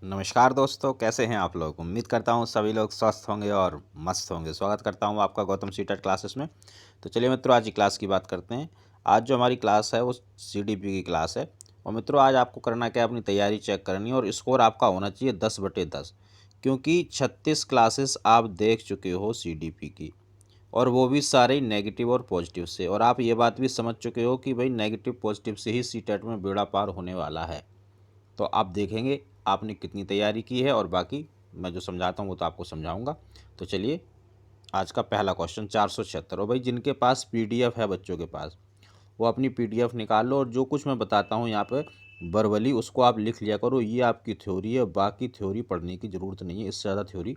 नमस्कार दोस्तों, कैसे हैं आप लोग। उम्मीद करता हूं सभी लोग स्वस्थ होंगे और मस्त होंगे। स्वागत करता हूं आपका गौतम सीटेट क्लासेस में। तो चलिए मित्रों, आज की क्लास की बात करते हैं। आज जो हमारी क्लास है वो सीडीपी की क्लास है। और मित्रों, आज आपको करना क्या है, अपनी तैयारी चेक करनी है और स्कोर आपका होना चाहिए 10/10, क्योंकि 36 क्लासेस आप देख चुके हो सीडीपी की, और वो भी सारे नेगेटिव और पॉजिटिव से। और आप ये बात भी समझ चुके हो कि भाई नेगेटिव पॉजिटिव से ही सीटेट में बेड़ा पार होने वाला है। तो आप देखेंगे आपने कितनी तैयारी की है, और बाकी मैं जो समझाता हूँ वो तो आपको समझाऊंगा। तो चलिए, आज का पहला क्वेश्चन 476। और भाई जिनके पास पीडीएफ है, बच्चों के पास, वो अपनी पीडीएफ निकाल लो, और जो कुछ मैं बताता हूँ यहाँ पे वर्बली उसको आप लिख लिया करो। ये आपकी थ्योरी है, बाकी थ्योरी पढ़ने की ज़रूरत नहीं है, इससे ज़्यादा थ्योरी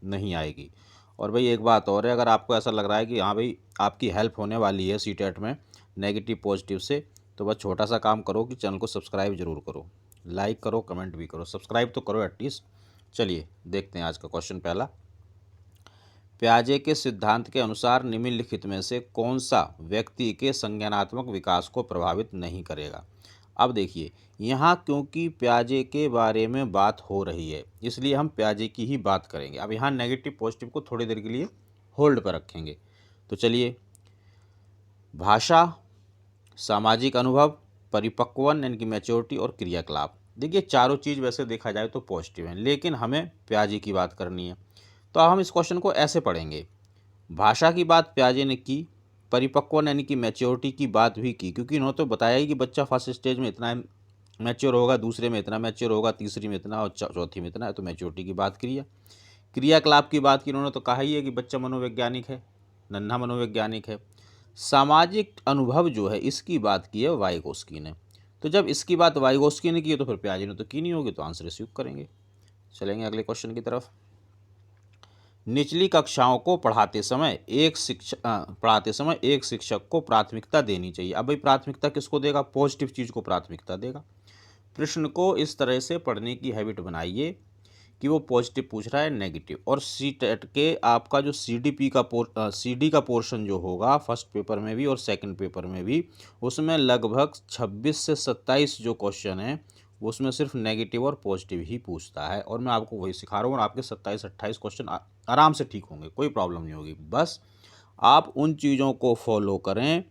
नहीं आएगी। और भाई एक बात और है, अगर आपको ऐसा लग रहा है कि हाँ भाई आपकी हेल्प होने वाली है सीटेट में नेगेटिव पॉजिटिव से, तो बस छोटा सा काम करो कि चैनल को सब्सक्राइब जरूर करो, लाइक करो, कमेंट भी करो, सब्सक्राइब तो करो एटलीस्ट। चलिए देखते हैं आज का क्वेश्चन पहला। प्याजे के सिद्धांत के अनुसार निम्नलिखित में से कौन सा व्यक्ति के संज्ञानात्मक विकास को प्रभावित नहीं करेगा। अब देखिए, यहाँ क्योंकि प्याजे के बारे में बात हो रही है, इसलिए हम प्याजे की ही बात करेंगे। अब यहाँ नेगेटिव पॉजिटिव को थोड़ी देर के लिए होल्ड पर रखेंगे। तो चलिए, भाषा, सामाजिक अनुभव, परिपक्वन यानी कि मैच्योरिटी, और क्रियाकलाप। देखिए, चारों चीज़ वैसे देखा जाए तो पॉजिटिव हैं, लेकिन हमें प्याजे की बात करनी है। तो हम इस क्वेश्चन को ऐसे पढ़ेंगे। भाषा की बात प्याजे ने की, परिपक्वन यानी कि मैच्योरिटी की बात भी की, क्योंकि इन्होंने तो बताया ही कि बच्चा फर्स्ट स्टेज में इतना मैच्योर होगा, दूसरे में इतना मैच्योर होगा, तीसरी में इतना, और चौथी में इतना है। तो मैच्योरिटी की बात की है। क्रियाकलाप की बात की इन्होंने तो कहा ही है कि बच्चा मनोवैज्ञानिक है, नन्हा मनोवैज्ञानिक है। सामाजिक अनुभव जो है, इसकी बात की है वाइगोस्की ने। तो जब इसकी बात वाइगोस्की ने की है तो फिर प्याजे ने तो की नहीं होगी, तो आंसर रिसीव करेंगे। चलेंगे अगले क्वेश्चन की तरफ। निचली कक्षाओं को पढ़ाते समय एक शिक्षक को प्राथमिकता देनी चाहिए। अब भाई प्राथमिकता किसको देगा? पॉजिटिव चीज़ को प्राथमिकता देगा। प्रश्न को इस तरह से पढ़ने की हैबिट बनाइए कि वो पॉजिटिव पूछ रहा है, नेगेटिव। और सी टेट के आपका जो सीडी का पोर्शन जो होगा फर्स्ट पेपर में भी और सेकंड पेपर में भी, उसमें लगभग 26 से 27 जो क्वेश्चन हैं उसमें सिर्फ नेगेटिव और पॉजिटिव ही पूछता है। और मैं आपको वही सिखा रहा हूँ, और आपके 27-28 क्वेश्चन आराम से ठीक होंगे, कोई प्रॉब्लम नहीं होगी। बस आप उन चीज़ों को फॉलो करें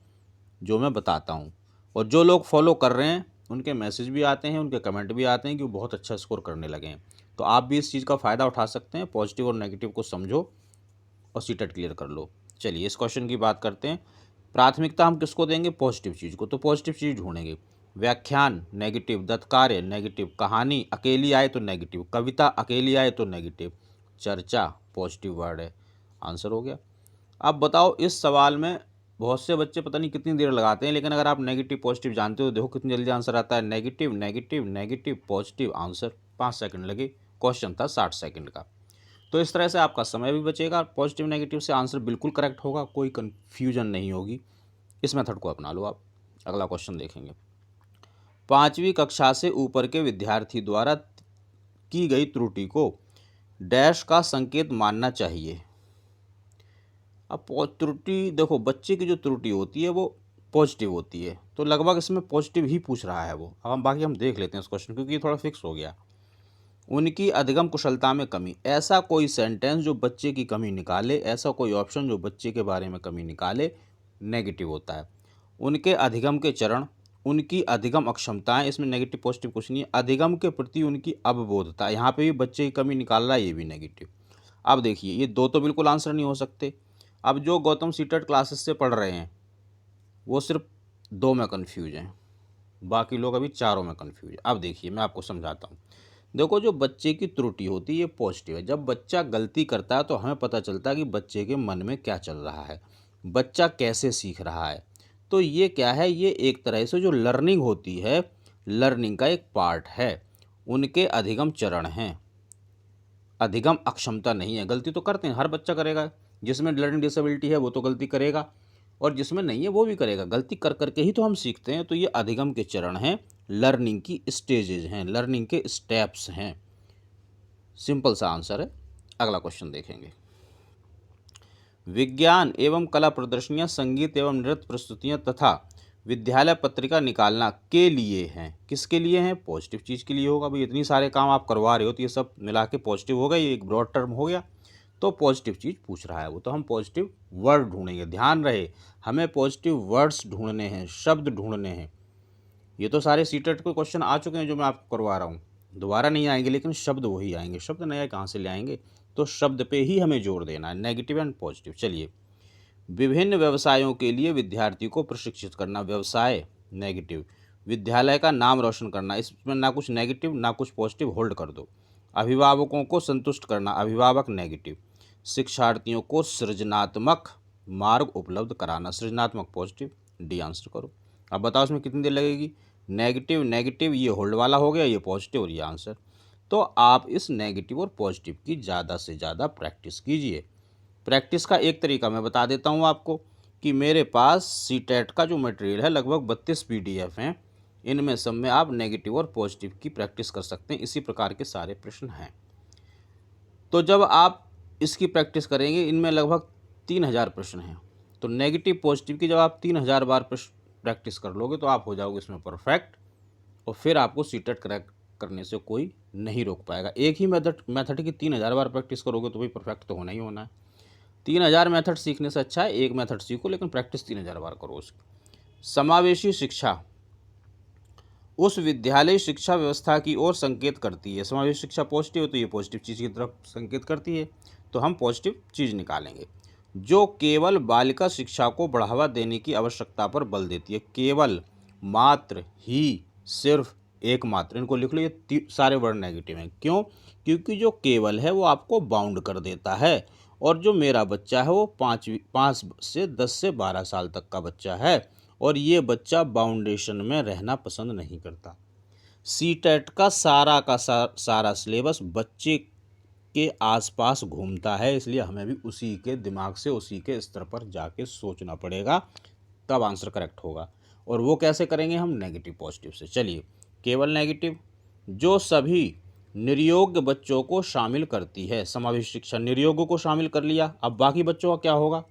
जो मैं बताता हूँ। और जो लोग फॉलो कर रहे हैं उनके मैसेज भी आते हैं, उनके कमेंट भी आते हैं कि वो बहुत अच्छा स्कोर करने लगे हैं। तो आप भी इस चीज़ का फ़ायदा उठा सकते हैं। पॉजिटिव और नेगेटिव को समझो और सीटेट क्लियर कर लो। चलिए इस क्वेश्चन की बात करते हैं। प्राथमिकता हम किसको देंगे? पॉजिटिव चीज़ को। तो पॉजिटिव चीज़ ढूंढेंगे। व्याख्यान नेगेटिव, दत्तकार्य नेगेटिव, कहानी अकेली आए तो नेगेटिव, कविता अकेली आए तो नेगेटिव, चर्चा पॉजिटिव वर्ड है। आंसर हो गया। अब बताओ, इस सवाल में बहुत से बच्चे पता नहीं कितनी देर लगाते हैं, लेकिन अगर आप नेगेटिव पॉजिटिव जानते हो, देखो कितनी जल्दी आंसर आता है। Negative negative negative positive, answer 5 second लगे। क्वेश्चन था 60 सेकंड का। तो इस तरह से आपका समय भी बचेगा, पॉजिटिव नेगेटिव से आंसर बिल्कुल करेक्ट होगा, कोई कन्फ्यूजन नहीं होगी। इस मेथड को अपना लो आप। अगला क्वेश्चन देखेंगे। 5वीं कक्षा से ऊपर के विद्यार्थी द्वारा की गई त्रुटि को डैश का संकेत मानना चाहिए। अब त्रुटि देखो, बच्चे की जो त्रुटि होती है वो पॉजिटिव होती है, तो लगभग इसमें पॉजिटिव ही पूछ रहा है वो। अब हम बाकी हम देख लेते हैं इस क्वेश्चन, क्योंकि ये थोड़ा फिक्स हो गया। उनकी अधिगम कुशलता में कमी, ऐसा कोई सेंटेंस जो बच्चे की कमी निकाले, ऐसा कोई ऑप्शन जो बच्चे के बारे में कमी निकाले, नेगेटिव होता है। उनके अधिगम के चरण, उनकी अधिगम अक्षमताएं, इसमें नेगेटिव पॉजिटिव कुछ नहीं है। अधिगम के प्रति उनकी अवबोधता, यहाँ पे भी बच्चे की कमी निकाल रहा है, ये भी नेगेटिव। अब देखिए, ये दो तो बिल्कुल आंसर नहीं हो सकते। अब जो गौतम सीटेट क्लासेस से पढ़ रहे हैं वो सिर्फ 2 में कन्फ्यूज हैं, बाकी लोग अभी चारों में कन्फ्यूज है। अब देखिए, मैं आपको समझाता हूँ। देखो, जो बच्चे की त्रुटि होती है ये पॉजिटिव है। जब बच्चा गलती करता है तो हमें पता चलता है कि बच्चे के मन में क्या चल रहा है, बच्चा कैसे सीख रहा है। तो ये क्या है? ये एक तरह से जो लर्निंग होती है, लर्निंग का एक पार्ट है। उनके अधिगम चरण हैं, अधिगम अक्षमता नहीं है। गलती तो करते हैं, हर बच्चा करेगा। जिसमें लर्निंग डिसेबिलिटी है वो तो गलती करेगा, और जिसमें नहीं है वो भी करेगा। गलती कर करके ही तो हम सीखते हैं। तो ये अधिगम के चरण हैं, लर्निंग की स्टेजेज हैं, लर्निंग के स्टेप्स हैं। सिंपल सा आंसर है। अगला क्वेश्चन देखेंगे। विज्ञान एवं कला प्रदर्शनियां, संगीत एवं नृत्य प्रस्तुतियां तथा विद्यालय पत्रिका निकालना के लिए हैं। किसके लिए हैं? पॉजिटिव चीज़ के लिए होगा भाई, इतनी सारे काम आप करवा रहे हो तो ये सब मिला के पॉजिटिव हो गया, ये एक ब्रॉड टर्म हो गया, तो पॉजिटिव चीज़ पूछ रहा है वो, तो हम पॉजिटिव वर्ड ढूंढेंगे। ध्यान रहे हमें पॉजिटिव वर्ड्स ढूंढने हैं, शब्द ढूंढने हैं। ये तो सारे सीटेट के क्वेश्चन आ चुके हैं जो मैं आपको करवा रहा हूँ, दोबारा नहीं आएंगे, लेकिन शब्द वही आएंगे। शब्द नया कहाँ से ले आएंगे? तो शब्द पे ही हमें जोर देना है, नेगेटिव एंड पॉजिटिव। चलिए, विभिन्न व्यवसायों के लिए विद्यार्थी को प्रशिक्षित करना, व्यवसाय नेगेटिव। विद्यालय का नाम रोशन करना, इसमें ना कुछ नेगेटिव ना कुछ पॉजिटिव, होल्ड कर दो। अभिभावकों को संतुष्ट करना, अभिभावक नेगेटिव। शिक्षार्थियों को सृजनात्मक मार्ग उपलब्ध कराना, सृजनात्मक पॉजिटिव, डी आंसर करो। अब बताओ इसमें कितनी देर लगेगी? नेगेटिव नेगेटिव, ये होल्ड वाला हो गया, ये पॉजिटिव और ये आंसर। तो आप इस नेगेटिव और पॉजिटिव की ज़्यादा से ज़्यादा प्रैक्टिस कीजिए। प्रैक्टिस का एक तरीका मैं बता देता हूँ आपको कि मेरे पास सीटेट का जो मटेरियल है लगभग 32 PDF हैं, इनमें सब में आप नेगेटिव और पॉजिटिव की प्रैक्टिस कर सकते हैं। इसी प्रकार के सारे प्रश्न हैं। तो जब आप इसकी प्रैक्टिस करेंगे, इनमें लगभग 3000 प्रश्न हैं, तो नेगेटिव पॉजिटिव की जब आप 3000 बार प्रैक्टिस कर लोगे तो आप हो जाओगे इसमें परफेक्ट, और फिर आपको सीटेट क्रैक करने से कोई नहीं रोक पाएगा। एक ही मेथड की 3000 बार प्रैक्टिस करोगे तो भाई परफेक्ट तो होना ही होना है। 3000 मेथड सीखने से अच्छा है एक मेथड सीखो, लेकिन प्रैक्टिस 3000 बार करो उसकी। समावेशी शिक्षा उस विद्यालय शिक्षा व्यवस्था की ओर संकेत करती है। समावेशी शिक्षा पॉजिटिव है तो ये पॉजिटिव चीज़ की तरफ संकेत करती है, तो हम पॉजिटिव चीज़ निकालेंगे। जो केवल बालिका शिक्षा को बढ़ावा देने की आवश्यकता पर बल देती है, केवल, मात्र, ही, सिर्फ, एकमात्र, इनको लिख लो। ये सारे वर्ड नेगेटिव हैं। क्यों? क्योंकि जो केवल है वो आपको बाउंड कर देता है, और जो मेरा बच्चा है वो 5 से 10 से 12 साल तक का बच्चा है, और ये बच्चा बाउंडेशन में रहना पसंद नहीं करता। सीटेट का सारा का सारा सिलेबस बच्चे के आसपास घूमता है, इसलिए हमें भी उसी के दिमाग से, उसी के स्तर पर जाके सोचना पड़ेगा, तब आंसर करेक्ट होगा। और वो कैसे करेंगे हम? नेगेटिव पॉजिटिव से। चलिए, केवल नेगेटिव, जो सभी निर्योग्य बच्चों को शामिल करती है। समावेशी शिक्षा निर्योग्य को शामिल कर लिया, अब बाकी बच्चों का क्या होगा?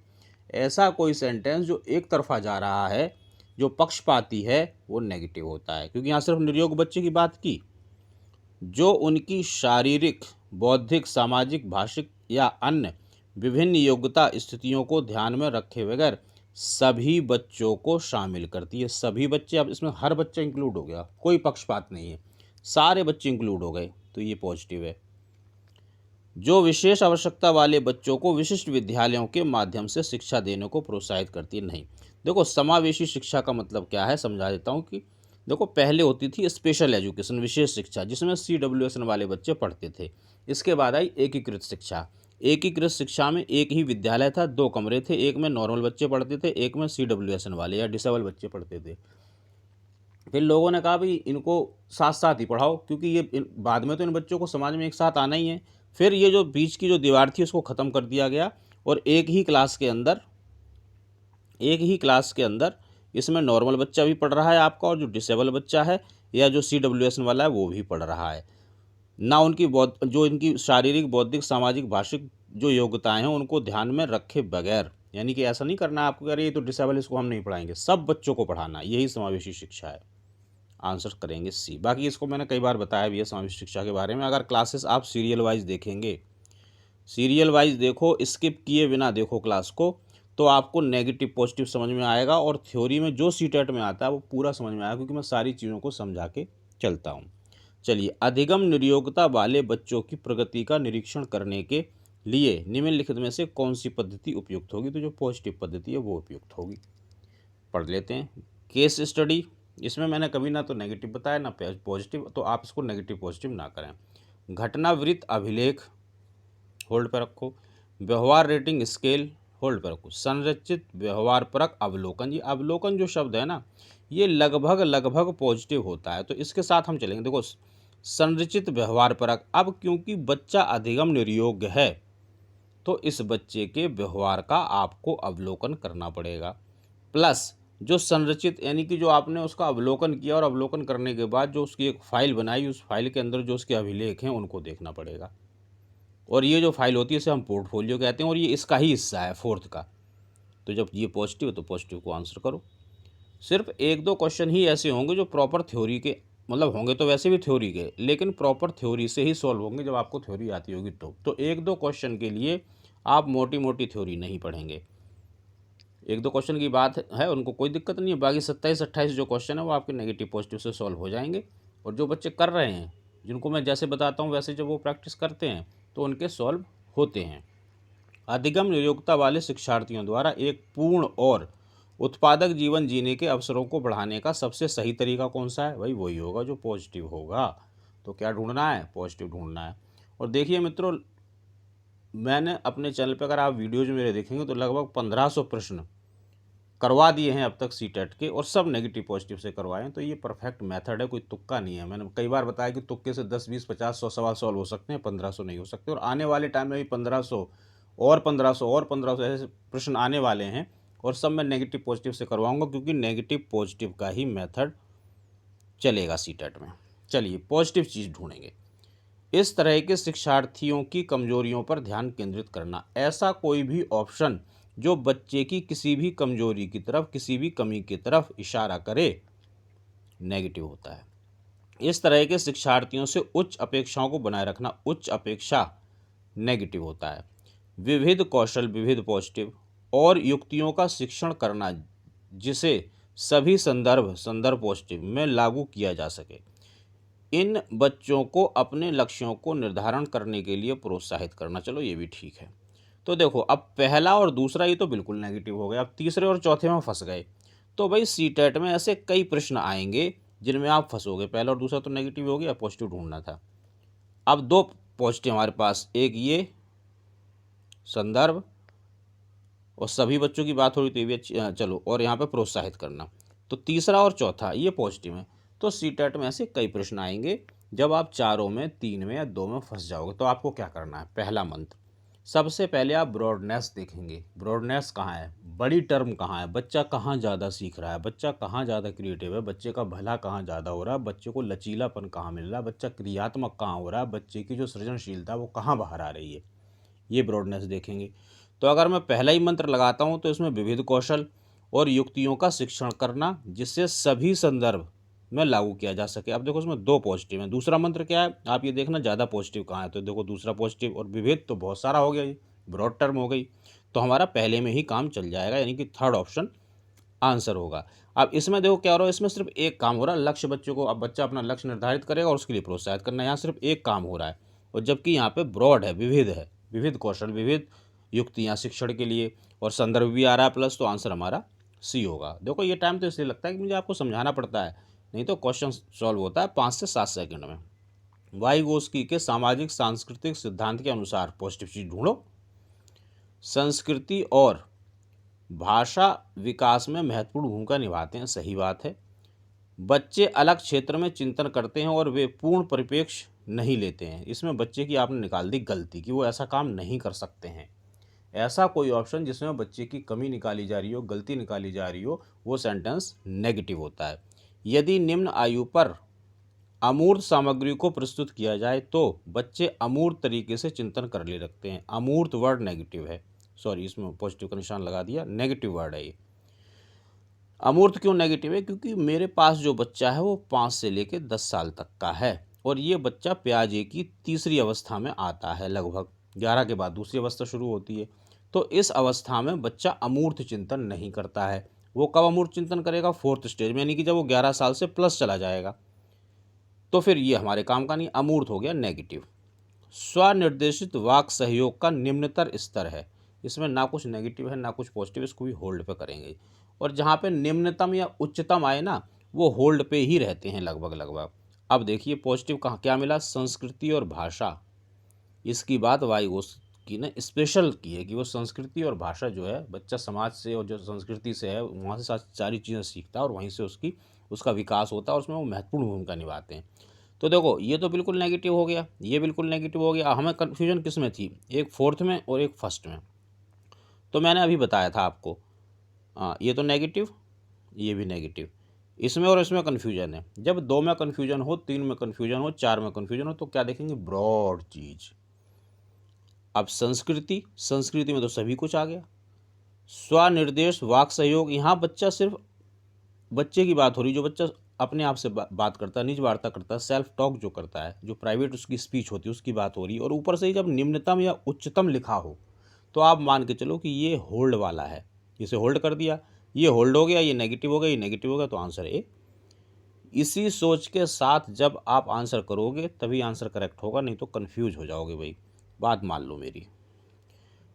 ऐसा कोई सेंटेंस जो एक तरफा जा रहा है, जो पक्षपाती है, वो नेगेटिव होता है, क्योंकि यहाँ सिर्फ निर्योग्य बच्चे की बात की। जो उनकी शारीरिक, बौद्धिक, सामाजिक, भाषिक या अन्य विभिन्न योग्यता स्थितियों को ध्यान में रखे बगैर सभी बच्चों को शामिल करती है। सभी बच्चे, अब इसमें हर बच्चा इंक्लूड हो गया, कोई पक्षपात नहीं है, सारे बच्चे इंक्लूड हो गए, तो ये पॉजिटिव है। जो विशेष आवश्यकता वाले बच्चों को विशिष्ट विद्यालयों के माध्यम से शिक्षा देने को प्रोत्साहित करती है। नहीं, देखो समावेशी शिक्षा का मतलब क्या है समझा देता हूँ कि देखो, पहले होती थी स्पेशल एजुकेशन, विशेष शिक्षा, जिसमें CWSN वाले बच्चे पढ़ते थे। इसके बाद आई एकीकृत शिक्षा। एकीकृत शिक्षा में एक ही विद्यालय था, 2 कमरे थे, एक में नॉर्मल बच्चे पढ़ते थे, एक में CWSN वाले या डिसेबल बच्चे पढ़ते थे। फिर लोगों ने कहा भाई इनको साथ साथ ही पढ़ाओ, क्योंकि ये बाद में तो इन बच्चों को समाज में एक साथ आना ही है। फिर ये जो बीच की जो दीवार थी उसको ख़त्म कर दिया गया, और एक ही क्लास के अंदर इसमें नॉर्मल बच्चा भी पढ़ रहा है आपका, और जो डिसेबल बच्चा है या जो CWSN वाला है वो भी पढ़ रहा है ना। उनकी जो इनकी शारीरिक, बौद्धिक, सामाजिक, भाषिक जो योग्यताएं हैं उनको ध्यान में रखे बगैर, यानी कि ऐसा नहीं करना आपको, अरे ये तो डिसेबल, इसको हम नहीं पढ़ाएंगे, सब बच्चों को पढ़ाना, यही समावेशी शिक्षा है। आंसर करेंगे सी। बाकी इसको मैंने कई बार बताया भी है समावेशी शिक्षा के बारे में। अगर क्लासेस आप सीरियल वाइज देखेंगे, सीरियल वाइज देखो, स्किप किए बिना देखो क्लास को, तो आपको नेगेटिव पॉजिटिव समझ में आएगा, और थ्योरी में जो सीटेट में आता है वो पूरा समझ में आएगा, क्योंकि मैं सारी चीज़ों को समझा के चलता हूँ। चलिए, अधिगम निर्योग्यता वाले बच्चों की प्रगति का निरीक्षण करने के लिए निम्नलिखित में से कौन सी पद्धति उपयुक्त होगी? तो जो पॉजिटिव पद्धति है वो उपयुक्त होगी। पढ़ लेते हैं। केस स्टडी, इसमें मैंने कभी ना तो नेगेटिव बताया ना पॉजिटिव, तो आप इसको नेगेटिव पॉजिटिव ना करें। घटनावृत्त अभिलेख, होल्ड पर रखो। व्यवहार रेटिंग स्केल, होल्ड पर रखो। संरचित व्यवहार परक अवलोकन, ये अवलोकन जो शब्द है ना, ये लगभग पॉजिटिव होता है, तो इसके साथ हम चलेंगे। देखो, संरचित व्यवहार परक, अब क्योंकि बच्चा अधिगम निर्योग्य है तो इस बच्चे के व्यवहार का आपको अवलोकन करना पड़ेगा। प्लस जो संरचित, यानी कि जो आपने उसका अवलोकन किया और अवलोकन करने के बाद जो उसकी एक फाइल बनाई, उस फाइल के अंदर जो उसके अभिलेख हैं उनको देखना पड़ेगा। और ये जो फाइल होती है इसे हम पोर्टफोलियो कहते हैं, और ये इसका ही हिस्सा है, 4th का। तो जब ये पॉजिटिव है तो पॉजिटिव को आंसर करो। सिर्फ एक दो क्वेश्चन ही ऐसे होंगे जो प्रॉपर थ्योरी के, मतलब होंगे तो वैसे भी थ्योरी के, लेकिन प्रॉपर थ्योरी से ही सॉल्व होंगे जब आपको थ्योरी आती होगी तो एक दो क्वेश्चन के लिए आप मोटी मोटी थ्योरी नहीं पढ़ेंगे। एक दो क्वेश्चन की बात है, उनको कोई दिक्कत नहीं है। बाकी 27-28 जो क्वेश्चन है वो आपके नेगेटिव पॉजिटिव से सॉल्व हो जाएंगे। और जो बच्चे कर रहे हैं, जिनको मैं जैसे बताता हूँ वैसे जब वो प्रैक्टिस करते हैं तो उनके सॉल्व होते हैं। अधिगम योग्यता वाले शिक्षार्थियों द्वारा एक पूर्ण और उत्पादक जीवन जीने के अवसरों को बढ़ाने का सबसे सही तरीका कौन सा है? भाई वही होगा जो पॉजिटिव होगा। तो क्या ढूंढना है? पॉजिटिव ढूंढना है। और देखिए मित्रों, मैंने अपने चैनल पर अगर आप वीडियोज मेरे देखेंगे तो लगभग 1500 प्रश्न करवा दिए हैं अब तक सीटेट के, और सब नेगेटिव पॉजिटिव से करवाए हैं। तो ये परफेक्ट मेथड है, कोई तुक्का नहीं है। मैंने कई बार बताया कि तुक्के से 10, 20, 50, 100 सवाल सॉल्व हो सकते हैं, 1500 नहीं हो सकते। और आने वाले टाइम में भी 1500 और 1500 और 1500 ऐसे प्रश्न आने वाले हैं, और सब मैं नेगेटिव पॉजिटिव से करवाऊंगा, क्योंकि नेगेटिव पॉजिटिव का ही मेथड चलेगा सीटेट में। चलिए पॉजिटिव चीज़ ढूंढेंगे। इस तरह के शिक्षार्थियों की कमजोरियों पर ध्यान केंद्रित करना। ऐसा कोई भी ऑप्शन जो बच्चे की किसी भी कमजोरी की तरफ, किसी भी कमी की तरफ इशारा करे, नेगेटिव होता है। इस तरह के शिक्षार्थियों से उच्च अपेक्षाओं को बनाए रखना, उच्च अपेक्षा, नेगेटिव होता है। विविध कौशल, विविध पॉजिटिव, और युक्तियों का शिक्षण करना जिसे सभी संदर्भ पॉजिटिव में लागू किया जा सके। इन बच्चों को अपने लक्ष्यों को निर्धारण करने के लिए प्रोत्साहित करना। चलो ये भी ठीक है। तो देखो, अब पहला और दूसरा ये तो बिल्कुल नेगेटिव हो गया, अब तीसरे और चौथे में फंस गए। तो भाई सीटेट में ऐसे कई प्रश्न आएंगे जिनमें आप फंसोगे। पहला और दूसरा तो नेगेटिव हो गया, पॉजिटिव ढूंढना था। अब दो पॉजिटिव हमारे पास, एक ये संदर्भ, और सभी बच्चों की बात हो रही तो ये भी अच्छी, चलो, और यहाँ पे प्रोत्साहित करना। तो तीसरा और चौथा ये पॉजिटिव है। तो सीटेट में ऐसे कई प्रश्न आएंगे। जब आप चारों में, तीन में या दो में फंस जाओगे तो आपको क्या करना है? पहला मंत्र, सबसे पहले आप ब्रॉडनेस देखेंगे। ब्रॉडनेस कहाँ है? बड़ी टर्म कहाँ है? बच्चा कहाँ ज़्यादा सीख रहा है? बच्चा कहाँ ज़्यादा क्रिएटिव है? बच्चे का भला कहाँ ज़्यादा हो रहा है? बच्चे को लचीलापन कहाँ मिल रहा है? बच्चा क्रियात्मक कहाँ हो रहा है? बच्चे की जो सृजनशीलता वो कहाँ बाहर आ रही है? ये ब्रॉडनेस देखेंगे। तो अगर मैं पहला ही मंत्र लगाता हूँ तो इसमें विविध कौशल और युक्तियों का शिक्षण करना जिससे सभी संदर्भ में लागू किया जा सके। अब देखो इसमें दो पॉजिटिव हैं। दूसरा मंत्र क्या है? आप ये देखना ज़्यादा पॉजिटिव कहाँ है। तो देखो दूसरा पॉजिटिव और विविध तो बहुत सारा हो गया, ये ब्रॉड टर्म हो गई। तो हमारा पहले में ही काम चल जाएगा, यानी कि थर्ड ऑप्शन आंसर होगा। अब इसमें देखो क्या हो रहा है, इसमें सिर्फ एक काम हो रहा है, लक्ष्य बच्चों को, अब बच्चा अपना लक्ष्य निर्धारित करेगा और उसके लिए प्रोत्साहित करना, यहाँ सिर्फ एक काम हो रहा है। और जबकि यहाँ पे ब्रॉड है, विविध है, विविध कौशल, विविध युक्तियाँ शिक्षण के लिए, और संदर्भ भी आ रहा है प्लस, तो आंसर हमारा सी होगा। देखो ये टाइम तो इसलिए लगता है कि मुझे आपको समझाना पड़ता है, नहीं तो क्वेश्चन सॉल्व होता है 5 से 7 सेकंड में। वाइगोस्की के सामाजिक सांस्कृतिक सिद्धांत के अनुसार पॉजिटिव चीज ढूंढो। संस्कृति और भाषा विकास में महत्वपूर्ण भूमिका निभाते हैं, सही बात है। बच्चे अलग क्षेत्र में चिंतन करते हैं और वे पूर्ण परिप्रेक्ष्य नहीं लेते हैं। इसमें बच्चे की आपने निकाल दी गलती कि वो ऐसा काम नहीं कर सकते हैं। ऐसा कोई ऑप्शन जिसमें बच्चे की कमी निकाली जा रही हो, गलती निकाली जा रही हो, वो सेंटेंस नेगेटिव होता है। यदि निम्न आयु पर अमूर्त सामग्री को प्रस्तुत किया जाए तो बच्चे अमूर्त तरीके से चिंतन कर ले रखते हैं। अमूर्त वर्ड नेगेटिव है, सॉरी इसमें पॉजिटिव का निशान लगा दिया, नेगेटिव वर्ड है ये। अमूर्त क्यों नेगेटिव है? क्योंकि मेरे पास जो बच्चा है वो 5 से लेकर 10 साल तक का है, और ये बच्चा प्याजे की तीसरी अवस्था में आता है, लगभग 11 के बाद दूसरी अवस्था शुरू होती है। तो इस अवस्था में बच्चा अमूर्त चिंतन नहीं करता है। वो कब अमूर्त चिंतन करेगा? 4th स्टेज में, यानी कि जब वो 11 साल से प्लस चला जाएगा। तो फिर ये हमारे काम का नहीं, अमूर्त हो गया नेगेटिव। स्वनिर्देशित वाक सहयोग का निम्नतर स्तर है। इसमें ना कुछ नेगेटिव है ना कुछ पॉजिटिव, इसको भी होल्ड पे करेंगे। और जहाँ पे निम्नतम या उच्चतम आए ना, वो होल्ड पे ही रहते हैं लगभग लगभग। अब देखिए पॉजिटिव कहाँ क्या मिला? संस्कृति और भाषा। इसकी बात वाइगोस्की ने स्पेशल की है कि वो संस्कृति और भाषा जो है, बच्चा समाज से और जो संस्कृति से है वहाँ से सारी चीज़ें सीखता है और वहीं से उसका विकास होता है और उसमें वो महत्वपूर्ण भूमिका निभाते हैं। तो देखो ये तो बिल्कुल नेगेटिव हो गया, ये बिल्कुल नेगेटिव हो गया। हमें कन्फ्यूजन किस में थी? एक 4th में और एक 1st में। तो मैंने अभी बताया था आपको, ये तो नेगेटिव, ये भी नेगेटिव, इसमें और इसमें कन्फ्यूजन है। जब 2 में कन्फ्यूजन हो, 3 में कन्फ्यूजन हो, 4 में कन्फ्यूजन हो, तो क्या देखेंगे? ब्रॉड चीज। अब संस्कृति में तो सभी कुछ आ गया। स्वनिर्देश वाक सहयोग, यहाँ बच्चा सिर्फ बच्चे की बात हो रही, जो बच्चा अपने आप से बात करता है, निज वार्ता करता है, सेल्फ टॉक जो करता है, जो प्राइवेट उसकी स्पीच होती है उसकी बात हो रही है, और ऊपर से ही जब निम्नतम या उच्चतम लिखा हो तो आप मान के चलो कि ये होल्ड वाला है। इसे होल्ड कर दिया, ये होल्ड हो गया, ये नेगेटिव हो गया, ये नेगेटिव हो गया, तो आंसर ए। इसी सोच के साथ जब आप आंसर करोगे तभी आंसर करेक्ट होगा, नहीं तो कन्फ्यूज हो जाओगे भाई। बात मान लो मेरी।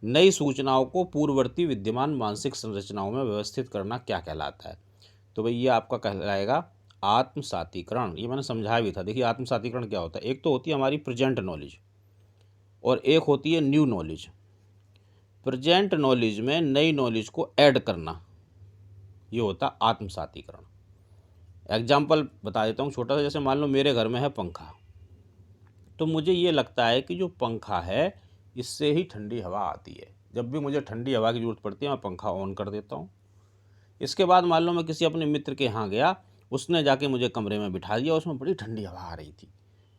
नई सूचनाओं को पूर्ववर्ती विद्यमान मानसिक संरचनाओं में व्यवस्थित करना क्या कहलाता है? तो भाई ये आपका कहलाएगा आत्मसातीकरण। ये मैंने समझाया भी था। देखिए आत्मसातीकरण क्या होता है, एक तो होती है हमारी प्रेजेंट नॉलेज और एक होती है न्यू नॉलेज। प्रेजेंट नॉलेज में नई नॉलेज को ऐड करना, ये होता है आत्मसातीकरण। एग्जाम्पल बता देता हूँ छोटा सा। जैसे मान लो मेरे घर में है पंखा, तो मुझे ये लगता है कि जो पंखा है इससे ही ठंडी हवा आती है। जब भी मुझे ठंडी हवा की ज़रूरत पड़ती है मैं पंखा ऑन कर देता हूँ। इसके बाद मान लो मैं किसी अपने मित्र के यहाँ गया, उसने जाके मुझे कमरे में बिठा दिया, उसमें बड़ी ठंडी हवा आ रही थी।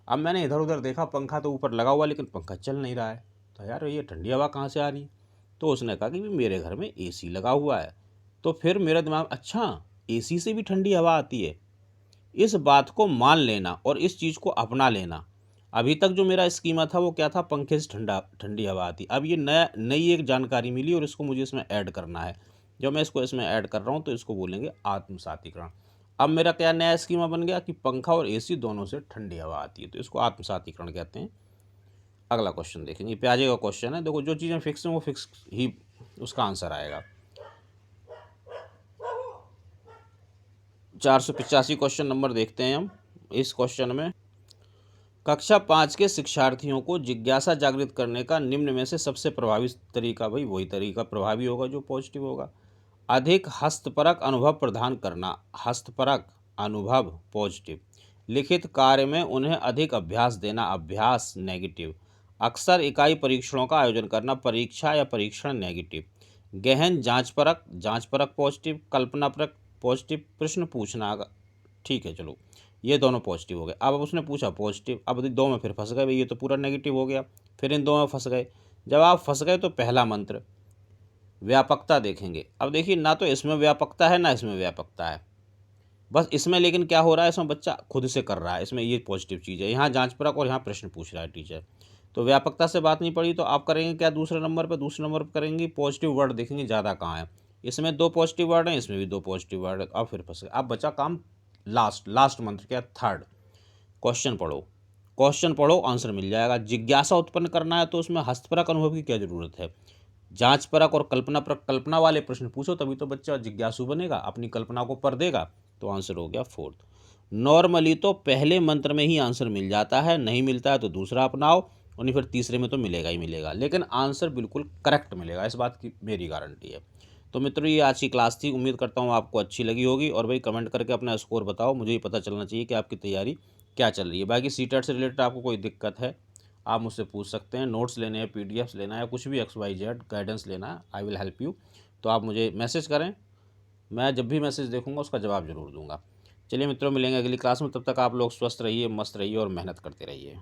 अब मैंने इधर उधर देखा, पंखा तो ऊपर लगा हुआ लेकिन पंखा चल नहीं रहा है, तो यार ये ठंडी हवा कहाँ से आ रही है? तो उसने कहा कि भी मेरे घर में एसी लगा हुआ है। तो फिर मेरा दिमाग, अच्छा एसी से भी ठंडी हवा आती है। इस बात को मान लेना और इस चीज़ को अपना लेना। अभी तक जो मेरा स्कीमा था वो क्या था, पंखे से ठंडी हवा आती। अब ये नई एक जानकारी मिली और इसको मुझे इसमें ऐड करना है। जब मैं इसको इसमें ऐड कर रहा हूँ तो इसको बोलेंगे आत्मसातीकरण। अब मेरा क्या नया स्कीमा बन गया कि पंखा और एसी दोनों से ठंडी हवा आती है, तो इसको आत्मसातीकरण कहते हैं। अगला क्वेश्चन देखेंगे, प्याजे का क्वेश्चन है। देखो जो चीज़ें फिक्स हैं वो फिक्स ही उसका आंसर आएगा। 485 क्वेश्चन नंबर देखते हैं हम। इस क्वेश्चन में कक्षा 5 के शिक्षार्थियों को जिज्ञासा जागृत करने का निम्न में से सबसे प्रभावी तरीका, भाई वही तरीका प्रभावी होगा जो पॉजिटिव होगा। अधिक हस्तपरक अनुभव प्रदान करना, हस्तपरक अनुभव पॉजिटिव। लिखित कार्य में उन्हें अधिक अभ्यास देना, अभ्यास नेगेटिव। अक्सर इकाई परीक्षणों का आयोजन करना, परीक्षा या परीक्षण नेगेटिव। गहन जांचपरक, जांचपरक पॉजिटिव। कल्पनापरक पॉजिटिव। प्रश्न पूछना, ठीक है चलो ये दोनों पॉजिटिव हो गए। अब उसने पूछा पॉजिटिव, अब दो में फिर फंस गए भाई, ये तो पूरा नेगेटिव हो गया। फिर इन दो में फंस गए। जब आप फंस गए तो पहला मंत्र व्यापकता देखेंगे। अब देखिए ना तो इसमें व्यापकता है ना इसमें व्यापकता है, बस इसमें लेकिन क्या हो रहा है, इसमें बच्चा खुद से कर रहा है, इसमें ये पॉजिटिव चीज़ है। यहाँ जांचपरक और यहाँ प्रश्न पूछ रहा है टीचर, तो व्यापकता से बात नहीं पड़ी। तो आप करेंगे क्या दूसरे नंबर पर? दूसरे नंबर पर करेंगे पॉजिटिव वर्ड, देखेंगे ज़्यादा कहाँ है। इसमें दो पॉजिटिव वर्ड हैं, इसमें भी दो पॉजिटिव वर्ड है। अब फिर फंस गए। अब बचा काम लास्ट मंत्र क्या, थर्ड। क्वेश्चन पढ़ो, क्वेश्चन पढ़ो आंसर मिल जाएगा। जिज्ञासा उत्पन्न करना है तो उसमें हस्तपरक अनुभव की क्या जरूरत है? जांचपरक और कल्पनापरक, कल्पना वाले प्रश्न पूछो तभी तो बच्चा जिज्ञासु बनेगा, अपनी कल्पना को पर देगा। तो आंसर हो गया फोर्थ। नॉर्मली तो पहले मंत्र में ही आंसर मिल जाता है, नहीं मिलता है तो दूसरा अपनाओ, और नहीं फिर तीसरे में तो मिलेगा ही मिलेगा, लेकिन आंसर बिल्कुल करेक्ट मिलेगा, इस बात की मेरी गारंटी है। तो मित्रों ये आज की क्लास थी, उम्मीद करता हूँ आपको अच्छी लगी होगी। और भाई कमेंट करके अपना स्कोर बताओ, मुझे ही पता चलना चाहिए कि आपकी तैयारी क्या चल रही है। बाकी सीटेट से रिलेटेड आपको कोई दिक्कत है आप मुझसे पूछ सकते हैं, नोट्स लेने हैं, पीडीएफ्स लेना है, कुछ भी XYZ गाइडेंस लेना है, आई विल हेल्प यू। तो आप मुझे मैसेज करें, मैं जब भी मैसेज देखूंगा उसका जवाब जरूर दूंगा। चलिए मित्रों मिलेंगे अगली क्लास में, तब तक आप लोग स्वस्थ रहिए, मस्त रहिए और मेहनत करते रहिए।